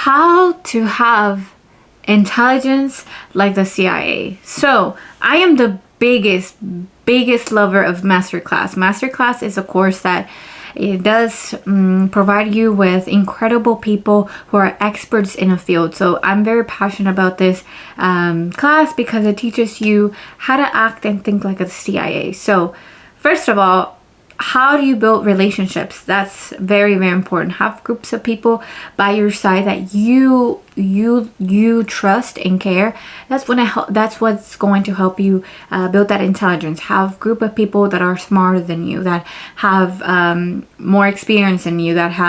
how to have intelligence like the CIA. So I am the biggest lover of Masterclass. Masterclass is a course that it does provide you with incredible people who are experts in a field. So I'm very passionate about this class because it teaches you how to act and think like a CIA. So first of all, how do you build relationships? That's very important. Have groups of people by your side that you trust and care. That's what's going to help you build that intelligence. Have group of people that are smarter than you, that have more experience than you, that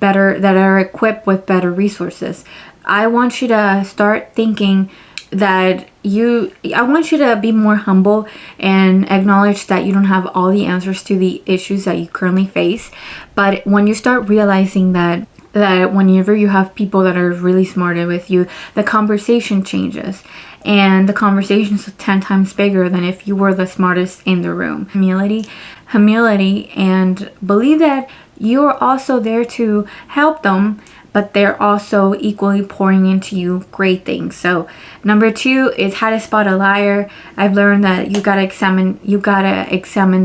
are equipped with better resources. I want you to start thinking that I want you to be more humble and acknowledge that you don't have all the answers to the issues that you currently face. But when you start realizing that whenever you have people that are really smarter with you, the conversation changes, and the conversation is 10 times bigger than if you were the smartest in the room. Humility, and believe that you're also there to help them, but they're also equally pouring into you great things. So number 2 is how to spot a liar. I've learned that you gotta examine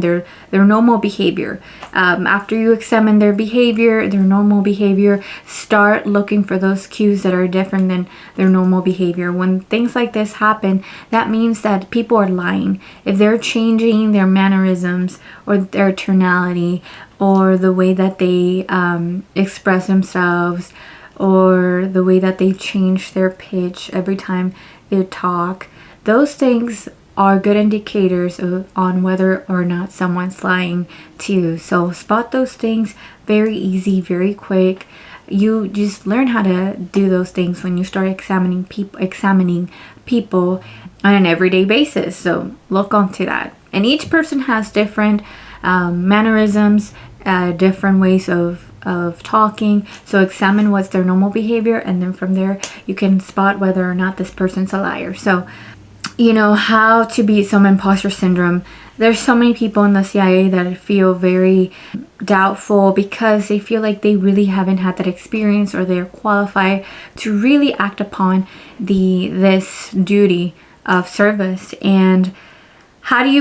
their normal behavior. After you examine their normal behavior, start looking for those cues that are different than their normal behavior. When things like this happen, that means that people are lying. If they're changing their mannerisms or their tonality or the way that they express themselves, or the way that they change their pitch every time they talk, those things are good indicators on whether or not someone's lying to you. So spot those things very easy, very quick. You just learn how to do those things when you start examining people on an everyday basis. So look onto that. And each person has different mannerisms, different ways of talking. So examine what's their normal behavior, and then from there you can spot whether or not this person's a liar. So how to beat some imposter syndrome. There's so many people in the CIA that feel very doubtful because they feel like they really haven't had that experience, or they're qualified to really act upon this duty of service. And how do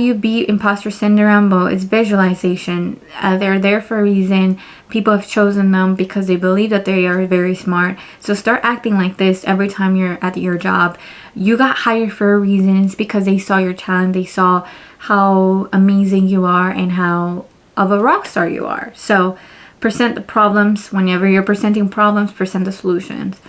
you beat imposter syndrome? Well, it's visualization. They're there for a reason. People have chosen them because they believe that they are very smart. So start acting like this every time you're at your job. You got hired for a reason. It's because they saw your talent. They saw how amazing you are and how of a rock star you are. So present the problems. Whenever you're presenting problems, present the solutions.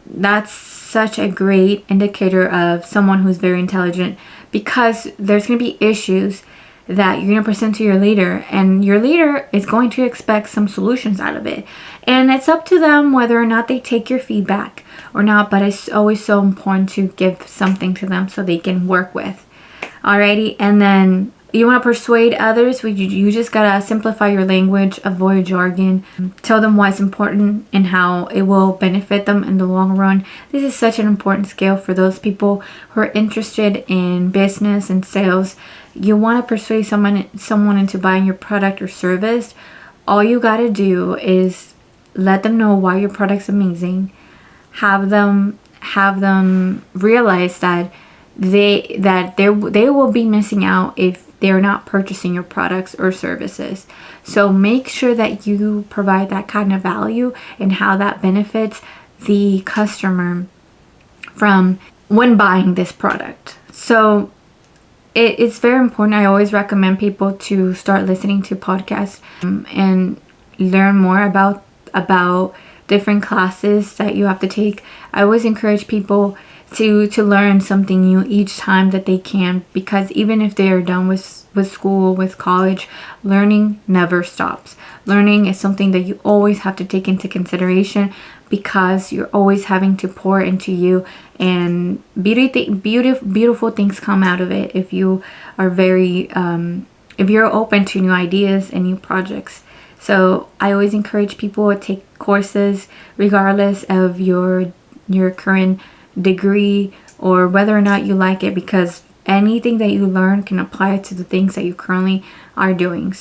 That's such a great indicator of someone who's very intelligent, because there's going to be issues that you're going to present to your leader, and your leader is going to expect some solutions out of it. And it's up to them whether or not they take your feedback or not, but it's always so important to give something to them so they can work with. Alrighty, and then you want to persuade others, you just gotta simplify your language, avoid jargon, tell them what's important and how it will benefit them in the long run. This is such an important skill for those people who are interested in business and sales. You want to persuade someone into buying your product or service. All you gotta do is let them know why your product's amazing. Have them realize that they will be missing out if they're not purchasing your products or services. So make sure that you provide that kind of value and how that benefits the customer from when buying this product. So it's very important. I always recommend people to start listening to podcasts and learn more about different classes that you have to take. I always encourage people to learn something new each time that they can, because even if they are done with school, with college, learning never stops. Learning is something that you always have to take into consideration, because you're always having to pour into you, and beautiful things come out of it if you are if you're open to new ideas and new projects. So I always encourage people to take courses regardless of your current degree or whether or not you like it, because anything that you learn can apply to the things that you currently are doing.